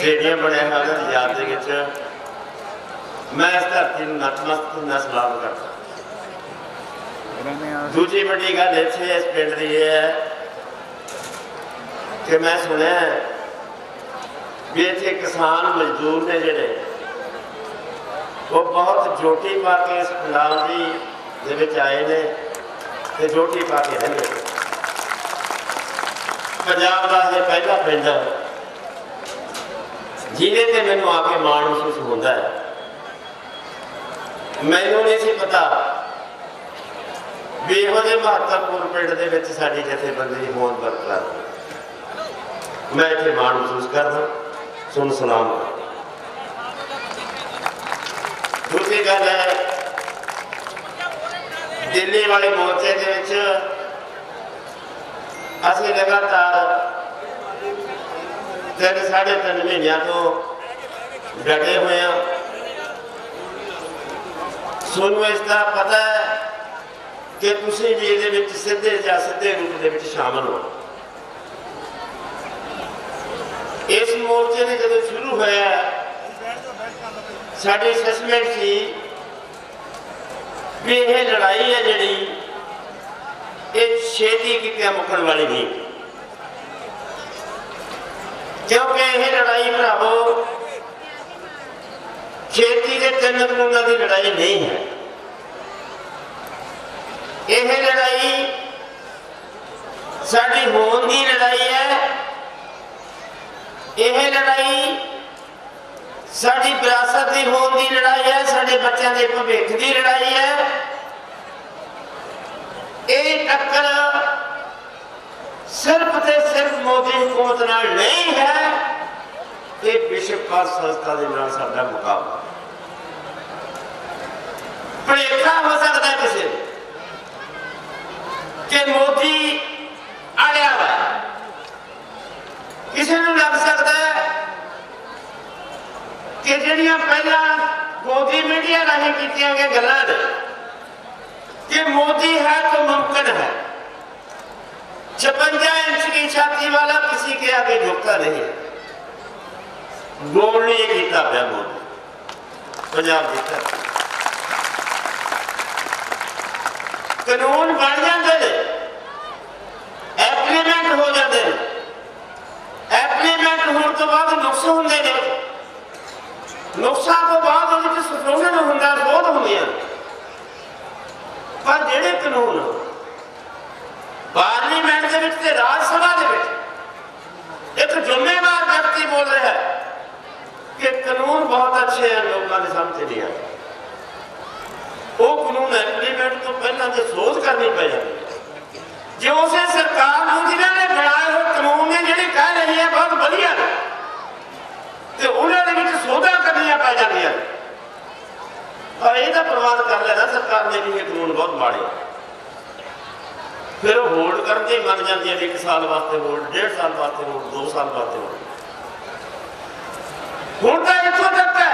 Stadium बनया है याद के मैं इस धरती नतमस्तक होना सलाम करता। दूजी बड़ी गल इत्थे इस पिंड की यह है कि मैं सुनिया भी इत्थे किसान मजदूर ने जिहड़े वो बहुत जोटी पा के इस पंडाल की आए ने ते जोटी पा के रहेंगे। पंजाब का यह पहला पिंड जिन्हें ते मैनू आके माण महसूस होता है। मैनू नहीं सी पता भी इहो जिहे महत्वपूर्ण पिंड दे विच साडी जथेबंदी होंद बरकरार। मैं इत्थे माण महसूस करदा, सुन सलाम। दूसरी गल है दिल्ली वाले मोर्चे के विच असीं लगातार 3-3.5 महीनों तो डटे हुए हैं। सोनू इसका पता है कि तुसीं भी ये सीधे या सीधे रूप में शामिल हो। इस मोर्चे ने जब शुरू होया साडी असैसमेंट सी भी यह लड़ाई है जिहड़ी ये छेती कीते मुकण वाली नहीं, क्योंकि यह लड़ाई भरावो खेती के 3 कानूनों की लड़ाई नहीं है। यह लड़ाई साडी होंद की लड़ाई है। यह लड़ाई साडी विरासत की होंद की लड़ाई है, साडे बच्चों के भविख की लड़ाई है। ये टक्कर सिर्फ ते सिर्फ मोदी हुकूमत नाल नहीं है, ये विश्व पार संस्था के नाल साडा मुकाबला। भुलेखा हो सकता है किसी कि मोदी आड़िया वा, किसी को लग सकता है कि जिहड़ियां पहला मोदी मीडिया राही कीतियां गई गल्लां ने कि मोदी है तो मुमकिन है। 56 इंच की छाती वाला किसी के आगे झुकता नहीं। गोल नहीं किया पाया मोदी पंजाब जीता। कानून बन जाते हैं, एप्लीमेंट हो जाते हैं, एप्लीमेंट होने तो बाद नुक्स होंगे ने, नुक्सा तो बाद संशोधन होंगे बहुत होंगे। पर जिहड़े कानून पार्लीमेंट के विच ते राज सभा के विच एक जिम्मेवार व्यक्ति बोल रहा है कि कानून बहुत अच्छे हैं, लोगों ने समझ नहीं आए। वो कानून एप्लीमेंट तो पहला तो सोच करनी पै जाती है। जो उसे सरकार जिन्होंने बनाए हुए कानून ने जिहड़ी कह रही है बहुत बढ़िया ने, तो उन्होंने सोधा करनी पै जाती है। पर यह प्रवाद कर लेना सरकार ने भी ये कानून बहुत माड़े, फिर होल्ड करके मन जाती है। 1 साल वास्ते होल्ड, 1.5 साल वास्ते होल्ड, 2 साल वास्ते होल्ड। हुण तां इत्थों तक है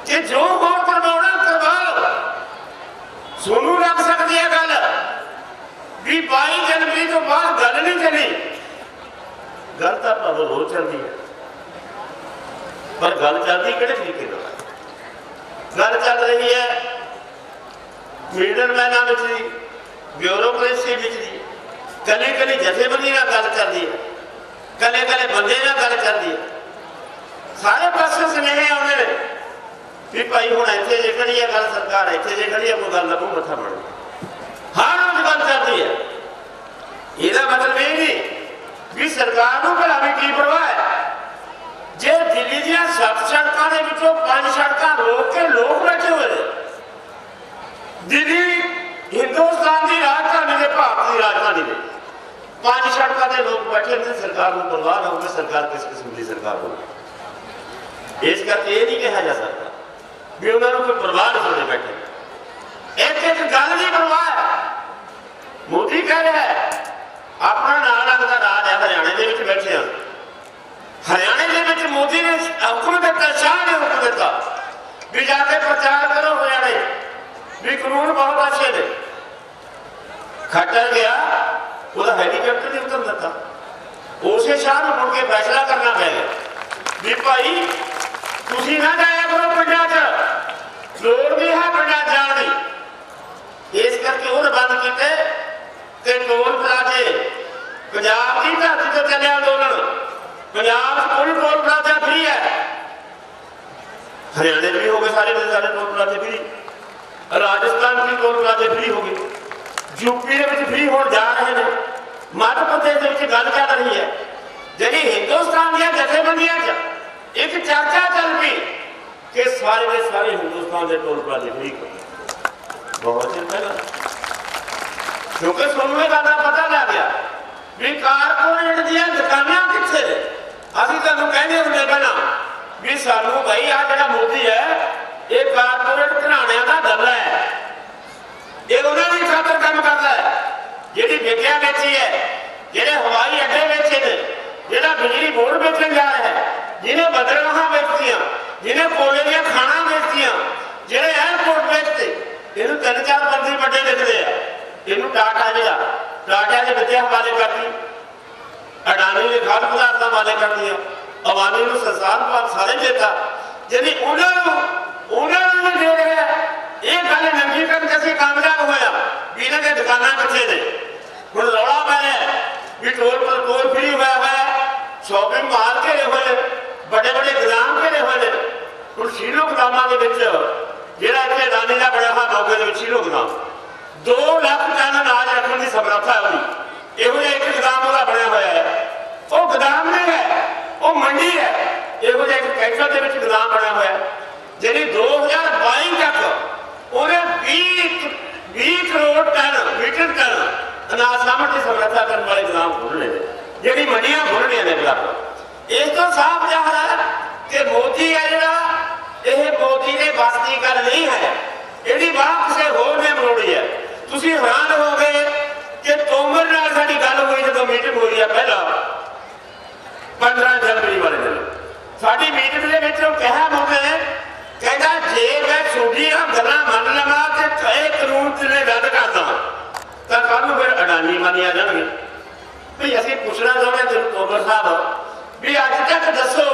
कि जो होर करवाउणा करवा लो। सोनू लग सकती है गल भी 22 जनवरी तो बाद गल नहीं चली। गल तो भावें रोज चलती है, पर गल चलती किहड़े तरीके नाल? गल चल रही है मिडलमैनां विच दी, ब्यूरोक्रेसी विच दी, कली कली जथेबंदी नाल गल चलती है, कले कले बंदे नाल गल चलती है। सारे पासे सुनेहे आउंदे ने भी भाई हुण इत्थे जे खड़ी है गल, सरकार इत्थे जे खड़ी है कोई गल लगू मत्था बन। हर रोज गल चलती है। इसका मतलब ये नहीं भी सरकार को भला भी की परवाह है जे दिल्ली दी 7 सड़कों के विचों 5 सड़कों रोक के लोग बैठे हुए हैं। दिल्ली हिंदुस्तान की राजधानी है, भारत की राजधानी है, 5 सड़कों के लोग बैठे हैं। सरकार को परवाह ना होगी, सरकार किस किस्म की सरकार होगी? इस करके ये नहीं कहा जा सकता भी उन्होंने कोई परवाह नहीं होने बैठे। एक गल की परवाह है। मोदी कह रहा है अपना नाम लगता राज है, हरियाणा के बैठे हैं। हरियाणा के मोदी ने हुक्म दिता, शाह ने हुक्म दिता भी जाके प्रचार करो हरियाणा भी कानून बहुत अच्छे ने। खट्टर गया, वो हेलीकॉप्टर नहीं उतर दिता, उसे शाह को मुड़ के फैसला करना पड़ेगा। भी भाई तुसी ना जाया करो पिंडां च, लोड़ नहीं है पिंडां जाण दी। इस करके उन्हें बंद किए कि टोल प्लाजे पंजाब की धरती तो चलिया अंदोलन, पंजाब कोई टोल प्लाजा फ्री है, हरियाणे भी हो गए सारे टोल प्लाजे फ्री, राजस्थान की टोल प्लाजे फ्री हो गए, यूपी के फ्री होने जा रहे हैं, मध्य प्रदेश गल चल रही है। जी हिंदुस्तान दी जथेबंदियां एक चर्चा चल पई कि सारे के सारे हिंदुस्तान के टोल प्लाजे फ्री कर। बहुत चिर पहला क्योंकि सुनने का पता लग गया भी कारपोरेट दी दुकानां कित्थे ने। असीं तुहानूं कहंदे हुंदे पहला भी सानूं भाई आ जिहड़ा मोदी है ये कारपोरेट घराणिਆਂ ਦਾ दल्ला है, ये उन्होंने खातर काम करता है। जिहड़ी विद्या बेची है, जिहड़े हवाई अड्डे बेचे ने, जिहड़ा बिजली बोर्ड बेचन जा रहा है, जिन्हें बंदरगाहां बेचतियां, जिन्हें कोले दी खाना बेचतियां, जिहड़े एयरपोर्ट बेचते, इहनूं 3-4 बंदे बड़े लिखते हैं। इहनूं टाटा जिहड़ा टाटा की विद्या हवाले करती, अडानी ने खाद पदार्थ हवाले कर दिया, अवानी नूं संसार भाग सारे देता, जिहड़ी उन्होंने दे रहे हैं। ये गल नंगी करके असीं कामयाब होया भी इन्हां दी दुकानां कित्थे ने। हुण रौला पै रहा भी टोल फ्री होया है, शॉपिंग मॉल घेरे हुए, बड़े बड़े गोदाम घेरे हुए। हुण शीलो गोदामां दे विच जिहड़ा इत्थे अडानी दा बड़ा मोगे दे विच शीलो गोदाम 2 लाख टन अनाज रखण दी समर्था है ਉਹਦੀ। ਇਹੋ ਜਿਹਾ एक गोदाम ਉਹਦਾ ਬਣਿਆ ਹੋਇਆ है। ਉਹ गोदाम नहीं है, ਉਹ मंडी है। ਇਹੋ ਜਿਹਾ एक कैंसर ਦੇ ਵਿੱਚ गोदाम ਬਣਿਆ ਹੋਇਆ है ਜਿਹੜੀ 2022 तक उन्हें 20 करोड़ टन मीट्रिक टन अनाज सामण की समर्था करने वाले गोदाम खोलने जी मंडियां खोलनिया ने। इस तो साफ जाहिर है कि मोदी है जिहड़ा यह मोदी ने बस की गल नहीं है, यदि बात किसी होर ने मरोड़ी है। तुसीं हैरान हो गए कि तोमर नाल साडी गल हुई जो मीटिंग हुई है पहला 15 जनवरी वाले दिन साडी मीटिंग दे विच कहा मोदी कहता जे मैं छोटिया गल्लां मन लवां ते कई कानून ने रद्द करदा तो कल फिर अडानी मानिया जाणगे। भी असीं पुछना चाहुंदे हां तोमर साहब भी अज तक दसो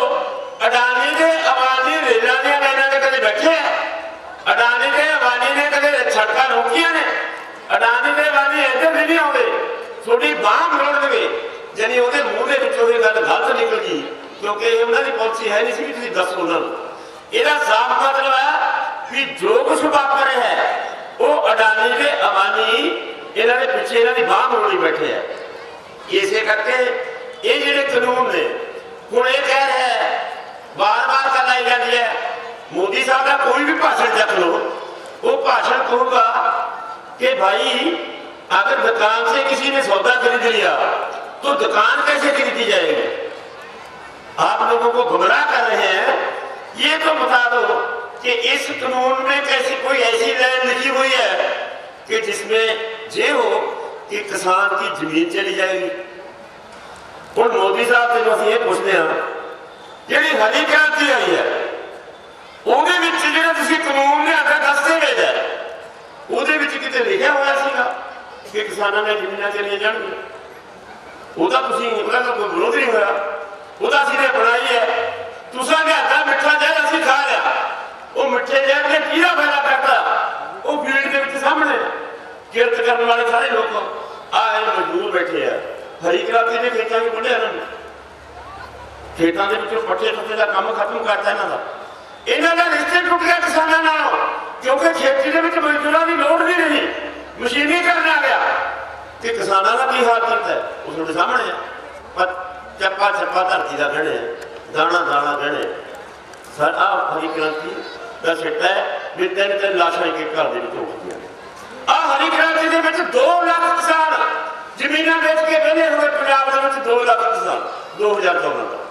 अडानी के अवानी रेलां दीयां लाइनां ते कदे बैठे है? अडानी के अवानी ने कदे सड़कां रोकियां ने? अडानी के अवानी इधर नहीं आउंदे, थोड़ी बांह मरोड़नगे। जानी उहदे मूँह दे विचों ये गल गलत निकल गई क्योंकि उन्हां दी पॉलिसी है नहीं सी कि तुसीं दसो उन्हां नूं। ਇਹਦਾ ਸਾਫ਼ ਮਤਲਬ ਹੈ ਵੀ ਜੋ ਕੁਝ ਵਾਪਰ ਰਿਹਾ ਹੈ ਉਹ ਅਡਾਨੀ ਤੇ ਅਬਾਨੀ ਇਹਨਾਂ ਦੇ ਪਿੱਛੇ ਇਹਨਾਂ ਦੀ ਬਾਹ ਮੋੜੀ ਬੈਠੇ ਆ। ਇਸੇ ਕਰਕੇ ਇਹ ਜਿਹੜੇ ਕਾਨੂੰਨ ਨੇ ਹੁਣ ਇਹ ਕਹਿ ਰਿਹਾ ਹੈ ਬਾਰ-ਬਾਰ ਗੱਲ ਆਈ ਜਾਂਦੀ ਹੈ मोदी साहब का कोई भी भाषण देख लो वो भाषण कहूँगा कि भाई अगर दुकान से किसी ने सौदा खरीद लिया तो दुकान कैसे खरीदी जाएगी? आप लोगों को गुमराह कर रहे हैं। ये तो बता दो कि इस कानून में कैसी कोई ऐसी लाइन लिखी हुई है कि जिसमें ये हो कि किसान की जमीन चली जाएगी। और मोदी साहब से असं ये पूछते हैं जी हरी क्रांति आई है ਉਹਦੇ ਵਿੱਚ ਜਿਹੜਾ ਤੁਸੀਂ ਕਾਨੂੰਨ ਲਿਆਂਦਾ ਦਸਤਾਵੇਜ਼ ਹੈ ਉਹਦੇ ਵਿੱਚ ਕਿਤੇ ਲਿਖਿਆ ਹੋਇਆ ਸੀਗਾ ਕਿ ਕਿਸਾਨਾਂ ਦੀਆਂ ਜ਼ਮੀਨਾਂ ਚਲੀਆਂ ਜਾਣਗੀਆਂ? ਉਹਦਾ ਤੁਸੀਂ ਉਹਦਾ ਕੋਈ ਵਿਰੋਧ ਨਹੀਂ ਹੋਇਆ, ਉਹਦਾ ਅਸੀਂ ਨੇ ਬਣਾਈ ਹੈ। ਤੁਸੀਂ ਲਿਆਂਦਾ ਮਿੱਠਾ ਜ਼ਹਿਰ ਅਸੀਂ ਖਾ ਲਿਆ, ਉਹ ਮਿੱਠੇ ਜ਼ਹਿਰ ਨੇ ਕਿਹਦਾ ਫਾਇਦਾ ਕਰਤਾ? ਉਹ ਫੀਲਡ ਦੇ ਵਿੱਚ ਸਾਹਮਣੇ ਕਿਰਤ ਕਰਨ ਵਾਲੇ ਸਾਰੇ ਲੋਕ ਆਏ ਮਜ਼ਦੂਰ ਬੈਠੇ ਆ। ਹਰੀ ਕ੍ਰਾਂਤੀ ਦੇ ਖੇਤਾਂ ਵਿੱਚ ਵੱਢਿਆ ਇਹਨਾਂ ਨੇ, ਖੇਤਾਂ ਦੇ ਵਿੱਚੋਂ ਪੱਠੇ ਪੁੱਠੇ ਦਾ ਕੰਮ ਖਤਮ ਕਰਤਾ ਇਹਨਾਂ ਦਾ। ਇਹਨਾਂ ਦਾ ਰਿਸ਼ਤੇ ਟੁੱਟ ਗਿਆ ਕਿਸਾਨਾਂ ਨਾਲ ਕਿਉਂਕਿ ਖੇਤੀ ਦੇ ਵਿੱਚ ਮਜ਼ਦੂਰਾਂ ਦੀ ਲੋੜ ਨਹੀਂ ਰਹੀ, ਮਸ਼ੀਨੀਕਰਨ ਆ ਗਿਆ ਤੇ ਕਿਸਾਨਾਂ ਦਾ ਕੀ ਹਾਲ ਕੀਤਾ ਉਹ ਤੁਹਾਡੇ ਸਾਹਮਣੇ ਆ। ਪਰ ਚੱਪਾ ਚੱਪਾ ਧਰਤੀ ਦਾ ਗਹਿਣੇ, ਦਾਣਾ ਦਾਣਾ ਗਹਿਣੇ। ਸਾਡਾ ਹਰੀ ਕ੍ਰਾਂਤੀ ਦਾ ਸਿੱਟਾ ਹੈ ਵੀ ਤਿੰਨ ਲਾਸ਼ਾਂ ਇੱਕ ਘਰ ਦੇ ਵਿੱਚ ਹੋ ਗਈਆਂ ਨੇ। ਆਹ ਹਰੀ ਕ੍ਰਾਂਤੀ ਦੇ ਵਿੱਚ 2 ਲੱਖ ਕਿਸਾਨ ਜ਼ਮੀਨਾਂ ਵੇਚ ਕੇ ਵਿਹਲੇ ਹੋਏ। ਪੰਜਾਬ ਦੇ ਵਿੱਚ 2 ਲੱਖ ਕਿਸਾਨ 2014 ਦਾ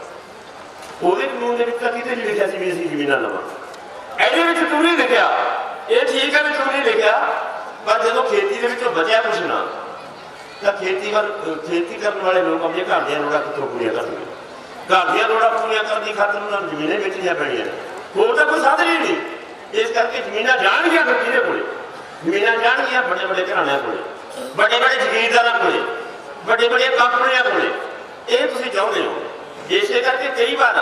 ਉਹਦੇ ਕਾਨੂੰਨ ਦੇ ਵਿੱਚ ਤਾਂ ਕਿਤੇ ਨਹੀਂ ਲਿਖਿਆ ਸੀ ਵੀ ਅਸੀਂ ਜ਼ਮੀਨਾਂ ਲਵਾਂਗੇ। ਇਹਦੇ ਵਿੱਚ ਤੂੰ ਨਹੀਂ ਲਿਖਿਆ, ਇਹ ਠੀਕ ਹੈ ਵੀ ਤੂੰ ਨਹੀਂ ਲਿਖਿਆ, ਪਰ ਜਦੋਂ ਖੇਤੀ ਦੇ ਵਿੱਚੋਂ ਬਚਿਆ ਕੁਛ ਨਾ ਤਾਂ ਖੇਤੀ ਕਰਨ ਵਾਲੇ ਲੋਕ ਆਪਣੇ ਘਰ ਦੀਆਂ ਲੋੜਾਂ ਕਿੱਥੋਂ ਪੂਰੀਆਂ ਕਰਨਗੇ? ਘਰ ਦੀਆਂ ਲੋੜਾਂ ਪੂਰੀਆਂ ਕਰਨ ਦੀ ਖਾਤਰ ਉਹਨਾਂ ਨੂੰ ਜ਼ਮੀਨਾਂ ਵੇਚਣੀਆਂ ਪੈਣੀਆਂ, ਹੋਰ ਤਾਂ ਕੋਈ ਸਾਧਨ ਹੀ ਨਹੀਂ। ਇਸ ਕਰਕੇ ਜ਼ਮੀਨਾਂ ਜਾਣਗੀਆਂ ਫਿਰ ਕਿਹਦੇ ਕੋਲੇ? ਜ਼ਮੀਨਾਂ ਜਾਣਗੀਆਂ ਵੱਡੇ ਵੱਡੇ ਘਰਾਣਿਆਂ ਕੋਲੇ, ਵੱਡੇ ਵੱਡੇ ਜ਼ਮੀਨਦਾਰਾਂ ਕੋਲੇ, ਵੱਡੇ ਵੱਡੀਆਂ ਕੰਪਨੀਆਂ ਕੋਲੇ। ਇਹ ਤੁਸੀਂ ਚਾਹੁੰਦੇ ਹੋ। ਇਸੇ ਕਰਕੇ ਕਈ ਵਾਰ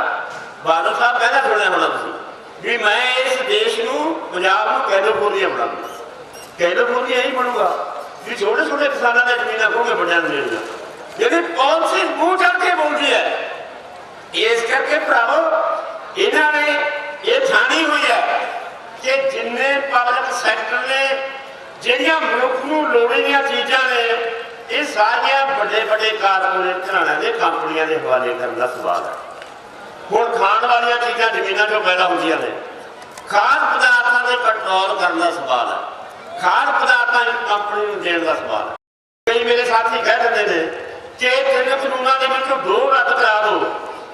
बादल साहब कहना सुनिया होना तुसीं भी मैं इस देश नूं पंजाब नूं कैलिफोर्निया बना दूँ। कैलिफोर्निया ही बनूगा भी छोटे छोटे किसानों ने जमीन खोगे बड़िया देना जी पॉलिसी मूँह चढ़ के बोलती है। इस करके भरावो इन्होंने ये ठानी हुई है कि जिन्ने पब्लिक सैक्टर ने जिहड़ियां मनुख नूं लोड़ींदियां चीज़ां ने ये सारियां बड़े बड़े कारपोरेट घराणिਆਂ ਦੇ कंपनियां के हवाले करने का सवाल है। हुण खाण वाली चीज़ां जमीनों चों पैदा होंदियां ने खाद पदार्थों के कंट्रोल करने का सवाल है। खाद पदार्थों की कंपनी को देने का सवाल है। कई मेरे साथी कह देते हैं कि 3 कानूनों के विचों 2 रद्द करा दो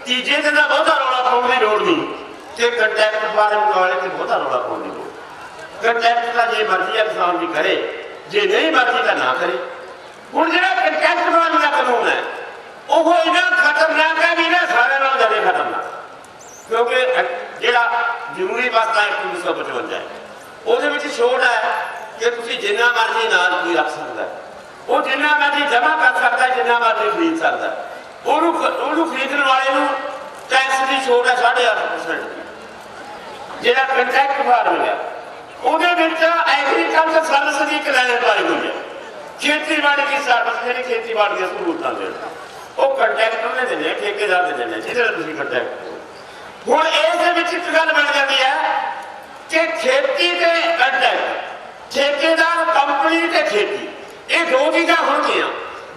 तीजे दिन का बहुता रौला पाने की लोड़ नहीं तो कंट्रैक्ट फार्म वाले से बहुता रौला पाने की लोड़। कंट्रैक्ट का जे मर्जी है किसान भी करे जे नहीं मर्जी तो ना करे। हुण जिहड़ा कंट्रैक्ट फार्म का कानून है वो इन्ना खतरनाक है भी ना सारे नालों ज़्यादा खतरनाक क्योंकि जिहड़ा जरूरी वस्ता है 1955 है ਉਹਦੇ ਵਿੱਚ ਛੋਟ है कि तुसीं जिन्ना मर्जी अनाज कोई रख सकता है वो जिन्ना मर्जी जमा कर सकता है जिन्ना मर्जी खरीद सकता है। ਉਹਨੂੰ खरीदण वाले ਨੂੰ टैक्स की छूट है 8.5% की। जिहड़ा कंट्रैक्ट फार्मिंग है ਉਹਦੇ ਵਿੱਚ एग्रीकल्चर सर्विस की एक लाइन पाई हुई है खेतीबाड़ी की सर्विस जिहड़ी खेतीबाड़ी दी सहूलतां देण वो कंट्रैक्टर ने देने ठेकेदार ने देने जिहड़ा तुसीं कंट्रैक्ट। हुण इस दे विच एक गल बन जाती है कि खेती ते कंट्रैक्ट ठेकेदार कंपनी ते खेती ये 2 चीज़ां होणगीਆਂ।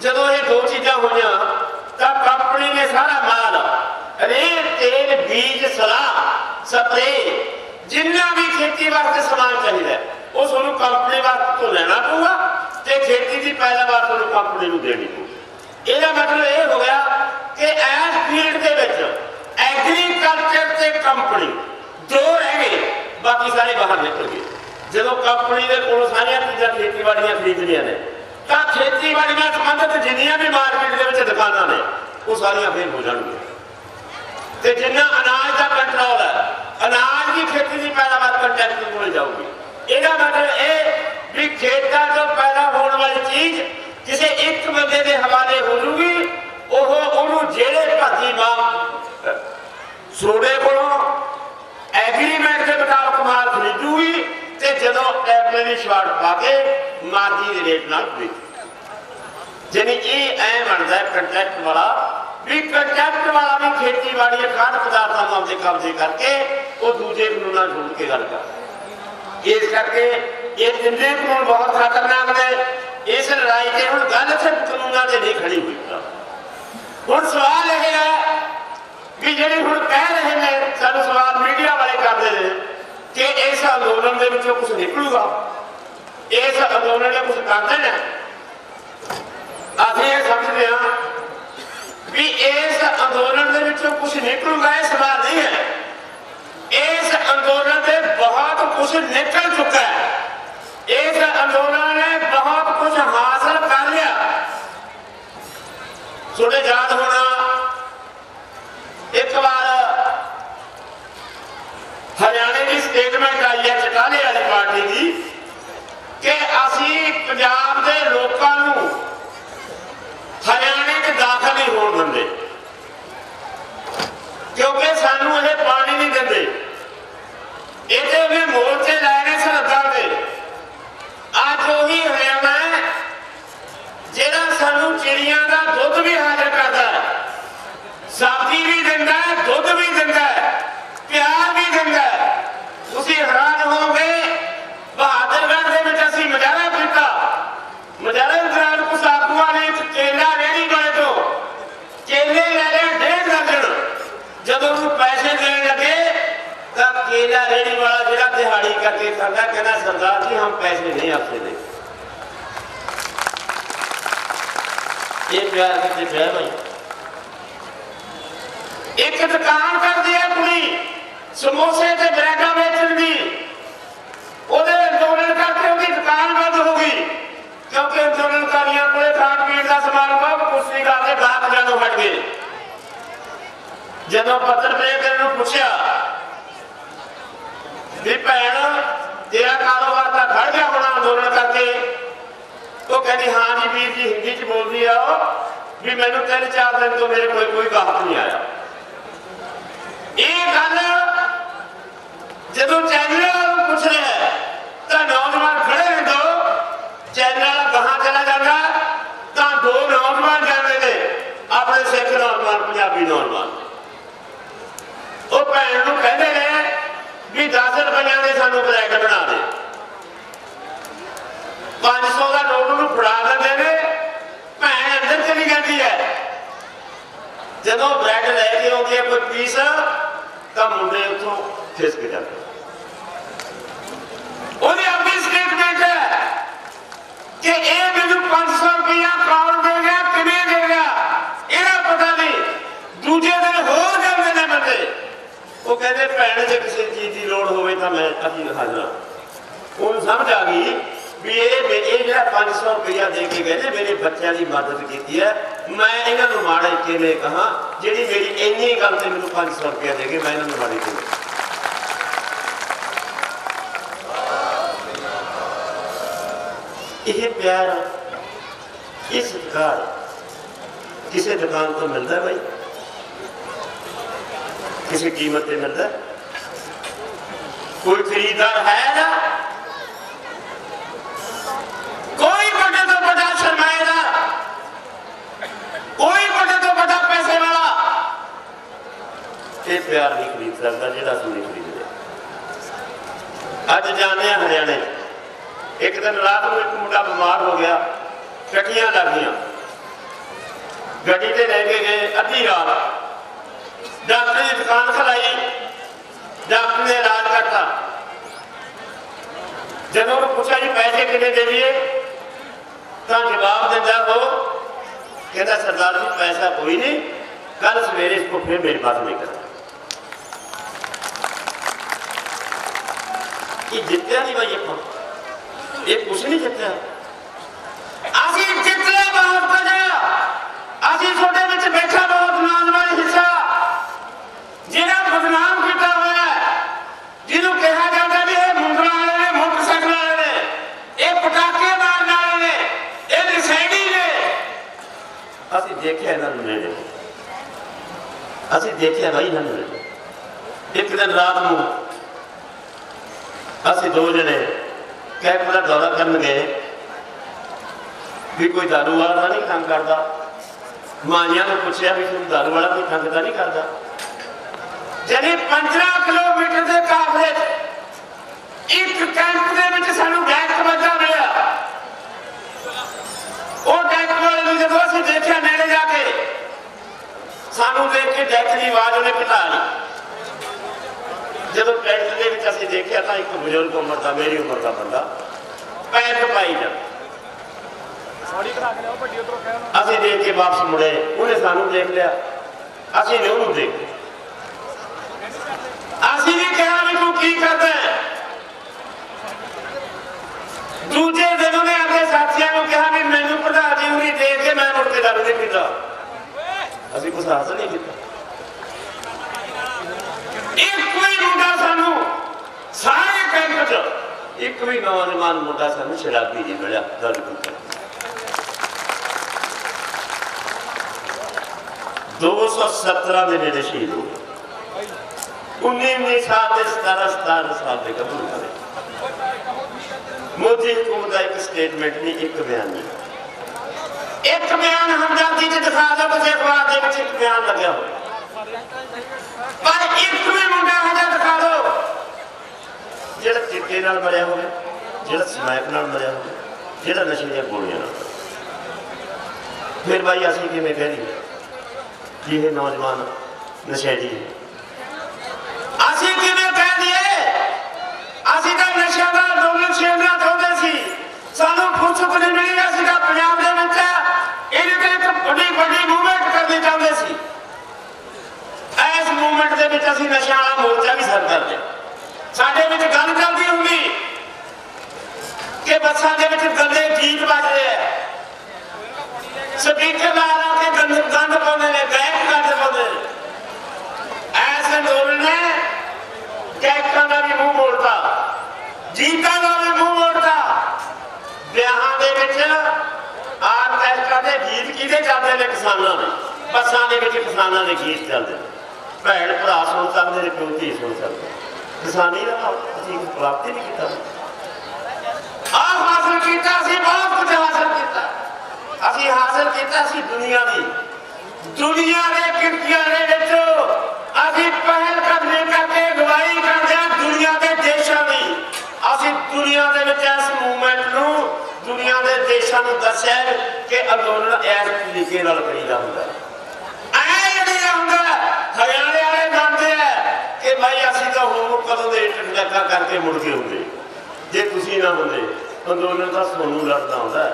जदों ये 2 चीज़ां होईयां तां कंपनी ने सारा माल रेत तेल बीज सलाह स्प्रे जिन्ना भी खेती वास्ते समान चाहिए वो तुहानूं कंपनी वास्ते तो लेना पऊगा ते खेती की पैदावार तुहानूं कंपनी नूं देनी पऊगी। ਇਹਦਾ मतलब ये हो गया कि इस फील्ड के विच एग्रीकल्चर ते कंपनी 2 रह गए बाकी सारे बाहर निकल गए। जदों कंपनी के कोलों सारियां चीज़ां खेतीबाड़ियां खरीदणियां ने तां खेतीबाड़ी नाल संबंधित जिन्नियां भी मार्केट दे विच दुकानां ने वो सारियां फेल हो जाणगीਆਂ ते जिन्ना अनाज का कंट्रोल है अनाज की खेती की पैदावार कंट्रैक्ट को जाऊगी। ਇਹਦਾ मतलब ये भी खेतों चों पैदा होने वाली चीज़ किसी एक बंदे के हवाले हो जूगी ਉਹਨੂੰ ਜਿਹੜੇ ਭੱਜੀ ਮਾਂ ਸੋਡੇ ਕੋਲੋਂ एग्रीमेंट के मुताबिक माल खरीदूगी तो जो टैबले की शॉर्ट पा के मार्जी के रेट नाल बेचूगी। यानी ये ऐ बनता है कंट्रैक्ट वाला भी कंट्रैक्ट वाला भी खेतीबाड़ी खाद पदार्थों को अपने कब्जे करके वो दूसरे कानूनों छोड़ के गल कर इस करके ये 3 कानून बहुत खतरनाक ने। इस लड़ाई से हुण गल सिर्फ कानूनों से नहीं खड़ी हुई। हुण सवाल यह है भी जिहड़े हुण कह रहे हैं सानूं सवाल मीडिया वाले करते हैं कि इस अंदोलन के विचों कुछ निकलूगा इस अंदोलन ने कुछ करते हैं। असीं ये समझते हैं भी इस अंदोलन के विचों कुछ निकलूगा ये सवाल नहीं है। इस अंदोलन से बहुत कुछ निकल चुका है। इस अंदोलन ने बहुत कुछ हासिल कर लिया। थोड़े याद होना एक बार हरियाणे की स्टेटमेंट आई है चटाले वाली पार्टी की कि असी पंजाब के लोगों को हरियाणे में दाखिल नहीं होने देंगे क्योंकि सानू ये पानी नहीं देंगे। इहदे भी मोर्चे लाए सरहदां दे अज वही हरियाणा है जिहड़ा सानू चिड़ियां का दुध भी हाजिर करता है सब्जी भी दिंदा है दुध भी दिंदा है प्यार भी दिंदा है। तुसीं हैरान होगे बहादुरगढ़ दे विच असीं मुजाहरा कीता मुजाहरे दौरान कुछ आगूआं ने केला रेहड़ी वाले तो केले ले लिया 1.5 दर्जन जदों उन्होंने पैसे देने लगे तो केला रेहड़ी वाला जिहड़ा दिहाड़ी करके खाता कहना सरदार जी हम पैसे नहीं आपसे देंगे। ये प्यार कितने प्यार भाई। एक दुकान कर दी है कुड़ी समोसे ते ब्रेडा बेचण दी ओदे अंदोलन करके उसकी दुकान बंद हो गई क्योंकि अंदोलनकारियों को खाण पीण का समान बहुत कुर्सी करके गाहक जानों हट गए। जदों पत्र प्रेम पूछा भी भैन तेरा कारोबार तो खड़ गया होना अंदोलन करके तो कहती हाँ जी वीर जी हिंदी च बोल रही आओ भी मैनू 3-4 दिन तो मेरे को कोई गाहक नहीं आया। ये गल जो चैनल पूछ रहे हैं तो नौजवान खड़े हैं, दो चैनल कहाँ चला जाता तो दो नौजवान जाते थे अपने सिख नौजवान, पंजाबी नौजवान। वो भैन को कहते हैं भी 10 रुपये के सानू ब्रैड बना दे, 500 का नोट उन्होंने फड़ा देते हैं। भैन अंदर चली जाती है, जो ब्रैड लैके आती है कोई पीस तो मुंडे उतों खिसक जाते। अपनी स्टेटमेंट है कि ये मैनू 500 रुपया कौन दे गया, किमें दे गया, यह पता नहीं। दूजे दिन हो जाते हैं बंदे, वो कहते भैन जो किसी चीज़ की लोड़ हो तो मैं अभी हाजिर। उन्हें समझ आ गई भी ये 500 रुपया दे के गए मेरे बच्चों की मदद की है, मैं इन्होंने माड़े किमें कहा जी मेरी इन्नी गल से मैं 500 रुपया दे के मैं इन्होंने माड़ी किमें। यह प्यार, ये सत्कार किसी दुकान तो मिलता है भाई, किसी कीमत पे मिलता है? कोई खरीदार है ना? कोई बड़े तो बड़ा सरमाएदार, कोई बड़े तो बड़ा पैसे वाला ये प्यार नहीं खरीद सकता जो असू नहीं खरीद रहे। अज जाने हरियाणे एक दिन रात में एक मुंडा बीमार हो गया, टट्टियां लग गई, गड्डी से लेके गए, अद्धी रात डॉक्टर की दुकान खलाई, डॉक्टर ने इलाज करता। जब उन्होंने पूछा जी पैसे कितने दे दिए तो जवाब देता हो कहता सरदार जी पैसा कोई नहीं, कल सवेरे इसको फिर मेरे पास नहीं करना। ये जितया नहीं भाई, ये कुछ नहीं जितया। असी जितने बहुत बजा, असी छोटे बिच बैठा बहुत नौजवान हिस्सा जिन्हें बदनाम किया हुआ है, जिन्हों कहा जाता भी ये मुंडर वाले ने, मोटरसाइकिल वाले ने, ये पटाखे मारने वाले ने, ये नशेड़ी ने। असी देखे इन्होंने नेड़े, असी देखे भाई इन्होंने नेड़े। एक दिन रात को असी दो जने कैंप का दौरा करन गए भी कोई दारू वाला नहीं तंग करता। माइया ने पूछा भी तुम दारू वाला कोई तंग तो नहीं करता। जने 15 किलोमीटर के काफले एक कैंप के सानू डैक बजा मिला। वो डैक वाले ने जब असीं देखा नेड़े जाके, सानू देख के डैक की आवाज उन्हें घटा ली। जब टेंट के असीं देखा तो एक बुजुर्ग उम्र का, मेरी उम्र का बंदा पैर पाई जा, असीं देख के वापस मुड़े, उन्हें सानू देख लिया, असीं ने उन्होंने देख लिया। असीं भी कहा भी तू की करता है। दूजे दिन उन्हें अपने साथियों को कहा भी मैनू प्रधान जी उन्हें देख के मैं मुड़ के दारू नहीं पीता। असीं कुछ हासिल नहीं किया। एक कोई मुंडा सानू सारे कैंप च एक भी नौजवान मुंडा सानू शराबी नहीं मिला दारू पीता। 217 के नेड़े शहीद हो गए। 19 साल के 17 साल के कबूल करे। मोदी हुकूमत का एक स्टेटमेंट नहीं, एक बयान नहीं। एक बयान हमदर्दी च दिखा दो किसी अखबार के एक बयान लगे हो, पर एक भी मुंडा हजा दिखा दो जो चिट्टे नाल मरिया हो, जो स्मैक नाल मरिया हो, जो नशे दी गोलियां नाल। फिर भाई असीं किवें कह दईए कि ये नौजवान नशेड़ी है? असीं किवें कह दईए? असीं तां नशा दा अंदोलन छेड़ना चाहुंदे सी, सानू फुर्सत नहीं मिली। असीं तां पंजाब दे विच इहदे ते इक बड़ी मूवमेंट करनी चाहुंदे सी। इस मूवमेंट के विच असीं नशा वाला मोर्चा भी सर करदे। साडे विच गल चलदी हुंदी कि बसां दे विच गंदे गीत बज रहे हैं, स्पीकर ला ला के गंद पाउंदे ने, गायक गंद पाउंदे ने। ऐसे अंदोलन ने गायकां दा भी मूंह मोड़ता, गीतां दा भी मूंह मोड़ता। ब्याहां दे विच आर्केस्ट्रा दे गीत किहदे चलदे ने? किसानां दे। बसां दे विच किसानां दे गीत चलदे ने। भैन भरा सुन सकते हैं, प्यो धी सुन सकते। किसानी का असीं प्राप्त ही नहीं किया। हासिल किया, बहुत कुछ हासिल किया। असीं हासिल किया दुनिया की, दुनिया के किरतियां असीं पहल करने करके अगवाई करते हैं दुनिया के देशों की। असीं दुनिया के इस मूवमेंट नूं दुनिया के देशों को दस्या कि अंदोलन इस तरीके करीदा होंगे। हरियाणे वाले जानते हैं कि भाई असीं तो हो कदों के टकटका करके मुड़ के होंगे, जे तुसीं ना होंगे अंदोलन तो सोनू लड़ना होता है।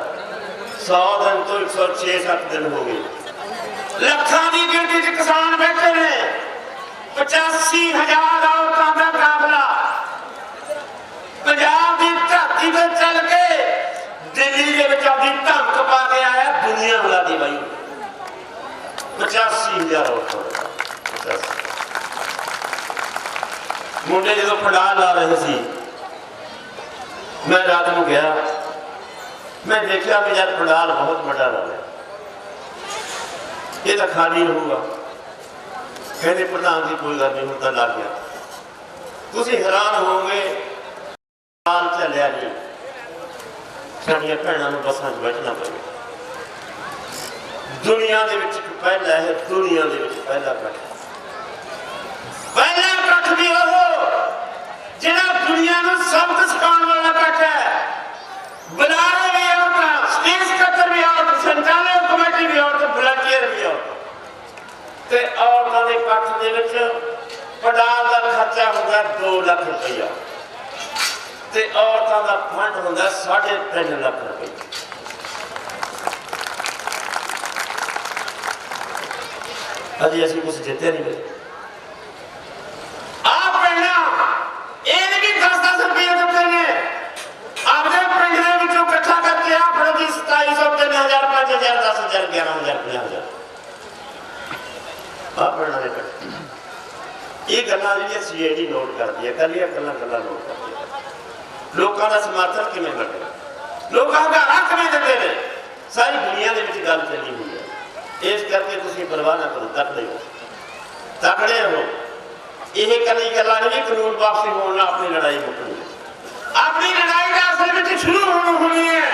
100 दिन तो 106-107 दिन हो गए। लखां की गिनती च किसान बैठे ने, 85,000 औरतों का काफिला पंजाब की धरती पर चल के दिल्ली के अपनी धमक पा के आया। दुनिया हिला दी भाई 85,000 औरतों। मुंडे जो पंडाल ला रहे थे, मैं रात को गया, मैं देखा भी यार पंडाल बहुत बड़ा ला रहा, ये तो खाली होगा। कहने प्रधान जी कोई गल नहीं, होता ला गया। तुम हैरान होंगे चलिया नहीं, साड़िया भैनों को बसा च बैठना पड़ेगा। दुनिया के पहला है, दुनिया के पहला कट, पहला कट भी वो जिहड़ा दुनिया को सबक सिखाने वाला कट है। बुलारे भी औरत, स्टेज सकत्तर भी औरत, संचालक कमेटी भी औरत, वलंटियर भी औरत। ते औरतों के कट दे विच पंडाल का खर्चा होगा 2 लाख रुपया, ते औरतों का फंड होगा 3.5 लाख रुपये। अभी असं कुछ जिते नहीं मिले। आप पहना ये भी 10-10 रुपये देते हैं अपने पिंडे विचों इकट्ठा करके आप फड़ोगी 2700, 3000, 5000, 10,000, 11,000, 50,000 आप पढ़ना है। ये गल्लां जिहड़ियां CID नोट करती है, कलियां गल्लां नोट करती है। लोगों का समर्थन किवें करते, लोग हंगारा किवें दिंदे ने, सारी दुनिया के विच गल चली हुई है। इस करके तुसीं परवाह ना करो, तकड़े हो, तकड़े हो। यह कली गल्लां नहीं कानून वापसी होने अपनी लड़ाई मुकनी, अपनी लड़ाई का असल में शुरू होनी है।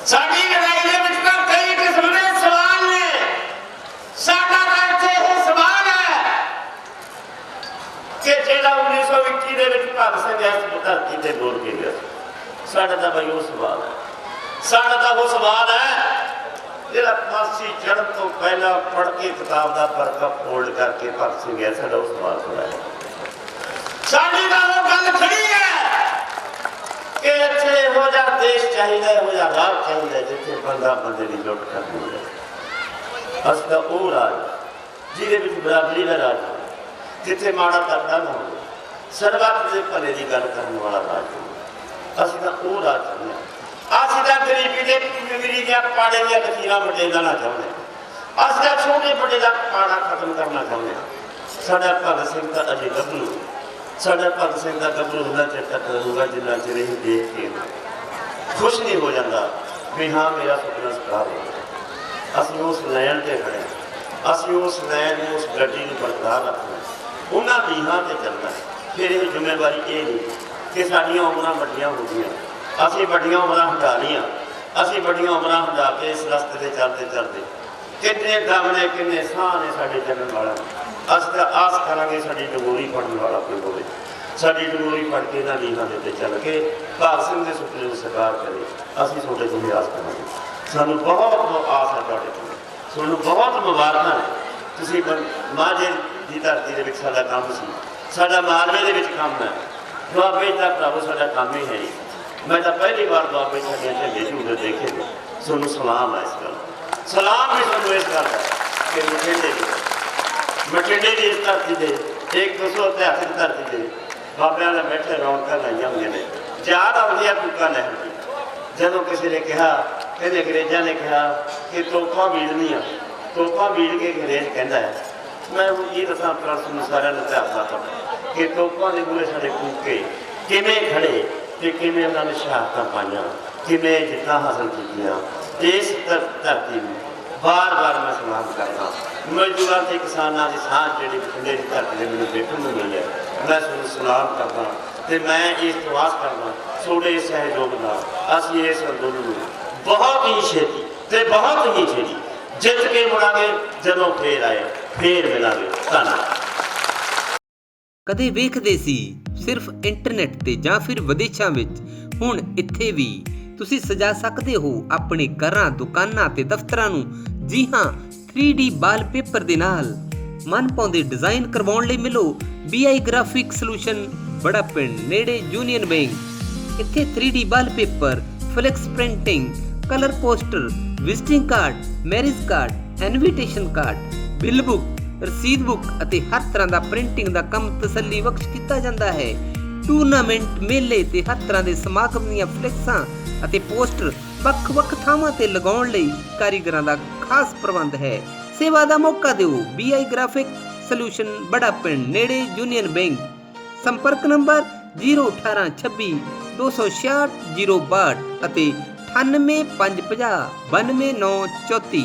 साडी लड़ाई दे विच तां कई किस्म दे सवाल ने। साडा तां इत्थे इह सवाल है कि जिहड़ा 1921 दे विच भगत सिंह इस धरती ते बोल के गया, साडा तां बई वो सवाल है। साडा तां वो सवाल है जिहड़ा फांसी चढ़न तो पहला पढ़ के किताब का बरका फोल्ड करके भगत सिंह है, साडा वो सवाल खड़ा है। साडी तां वो गल खड़ी है कि इत्थे हो जा देश चाहिए, हो जा राज चाहिए जिथे बंदा बंदे की लुट करनी है। अस तां वो राज जिहदे विच बराबरी का राज हो, जिथे माड़ा तकड़ा ना हो, सर्वत के भले की गल करने वाला राज हो। अस तां वो राज चाहुंदे हां। असीं तां गरीबी के अमीरी दियां पाड़े दियां लकीरां वटेरना ना चाहुंदे। असीं तां छोटे बड़े का पाड़ा खत्म करना चाहुंदे हां। साडा भगत सिंह तां अजे गभरू, साडा भगत सिंह का गभरू उन्ना चिर तक रहूगा जिन्ना चिर ही देख के खुश नहीं हो जाता भी हाँ मेरा सुपना साकार हो। असीं उस लैन ते खड़े, असीं उस लैन उस गड्डी को बरकरार रखना, उन्होंने लीहां ते चलना। फिर यह जिम्मेवारी ये नहीं कि साडियां उमरां वड्डियां हो गईयां, असीं वड्डियां उमरां हटा लियां, असीं वड्डियां उमरां हटा के इस रस्ते ते चलते चलते किन्ने दम ने किन्ने साह ने साडे चलण वाला। असीं तां आस करांगे साडी डंगोरी फड़न वाला कोई होवे, साडी डंगोरी फड़ के इन्हां लीहां दे उत्ते चल के भगत सिंह दे सुपने नूं साकार करे। असीं तुहाडे कोल आस करांगे। सानूं बहुत आस है तुहाडे कोल, सानूं बहुत मुबारकां ने। तुसीं माझे दी धरती दे विच साडा काम सी, साडा मालवे दे विच काम है, दुआबे तक प्रभु साडा काम ही है। मैं तो पहली बार दुआबे साडियां झंडे झूले देखे ने। सानूं सलाम है इस गल, सलाम भी सानूं इस गल है कि मटिंडे की इस धरती से 100 इतिहासिक धरती से बाबे ने बैठे रौनक लाइया हुई ने। याद आती है कूका लहर की, जदों किसी ने कहा, कहते अंग्रेजा ने कहा कि तोपा बीड़निया, तोपा बीड़ के अंग्रेज कहता है। मैं ये दसा सारे इतिहास पता कि तोपा के मूले साढ़े कूके किमें खड़े तो किमें उन्होंने शहादत पाइया, किमें जितना हासिल की। इस धरती में बार बार मैं सलाम करता ਮਜ਼ਦੂਰਾਂ ਤੇ ਕਿਸਾਨਾਂ ਦੀ ਸਾਂਝ ਜਿਹੜੀ ਬਠਿੰਡੇ ਦੀ ਧਰਤੀ ਦੇ ਮੈਨੂੰ ਦੇਖਣ ਨੂੰ ਮਿਲੀ ਹੈ, ਮੈਂ ਤੁਹਾਨੂੰ ਸਲਾਮ ਕਰਦਾ ਤੇ ਮੈਂ ਇਸ ਤੋਂ ਆਸ ਕਰਦਾ ਤੁਹਾਡੇ ਸਹਿਯੋਗ ਨਾਲ ਅਸੀਂ ਇਸ ਅੰਦੋਲਨ ਨੂੰ ਬਹੁਤ ਹੀ ਛੇਤੀ ਤੇ ਬਹੁਤ ਹੀ ਛੇਤੀ ਜਿੱਤ ਕੇ ਮੁੜਾਂਗੇ। ਜਦੋਂ ਫੇਰ ਆਏ ਫੇਰ ਮਿਲਾਂਗੇ। ਧੰਨਵਾਦ। ਕਦੇ ਵੇਖਦੇ ਸੀ ਸਿਰਫ ਇੰਟਰਨੈਟ ਤੇ ਜਾਂ ਫਿਰ ਵਿਦੇਸ਼ਾਂ ਵਿੱਚ, ਹੁਣ ਇੱਥੇ ਵੀ ਤੁਸੀਂ ਸਜਾ ਸਕਦੇ ਹੋ ਆਪਣੇ ਘਰਾਂ, ਦੁਕਾਨਾਂ ਤੇ ਦਫ਼ਤਰਾਂ ਨੂੰ। ਜੀ ਹਾਂ, 3D ਵਾਲਪੇਪਰ ਦੇ ਨਾਲ ਮਨ ਪਾਉਂਦੇ ਡਿਜ਼ਾਈਨ ਕਰਵਾਉਣ ਲਈ ਮਿਲੋ BI ਗ੍ਰਾਫਿਕ ਸੋਲੂਸ਼ਨ, ਬੜਾ ਪਿੰਡ ਨੇੜੇ ਯੂਨੀਅਨ ਬੈਂਕ। ਇੱਥੇ 3D wallpaper, flex printing, colour poster, visiting card, marriage card, invitation card, bill book, ਰਸੀਦ ਬੁੱਕ ਅਤੇ ਹਰ ਤਰ੍ਹਾਂ ਦਾ ਪ੍ਰਿੰਟਿੰਗ ਦਾ ਕੰਮ ਤਸੱਲੀ ਬਖਸ਼ ਕੀਤਾ ਜਾਂਦਾ ਹੈ। ਟੂਰਨਾਮੈਂਟ, ਮੇਲੇ ਤੇ ਹਰ ਤਰ੍ਹਾਂ ਦੇ ਸਮਾਗਮ ਦੀਆਂ ਫਲੈਕਸਾਂ ਅਤੇ ਪੋਸਟਰ ਵੱਖ-ਵੱਖ ਥਾਵਾਂ ਤੇ ਲਗਾਉਣ ਲਈ ਕਾਰੀਗਰਾਂ ਦਾ ਖਾਸ ਪ੍ਰਬੰਧ ਹੈ। ਸੇਵਾ ਦਾ ਮੌਕਾ ਦਿਓ। BI ਗ੍ਰਾਫਿਕ ਸੋਲੂਸ਼ਨ, ਬੜਾ ਪਿੰਡ ਨੇੜੇ ਯੂਨੀਅਨ ਬੈਂਕ। ਸੰਪਰਕ ਨੰਬਰ 018 26 266 062 ਅਤੇ 98 550 92 9 34।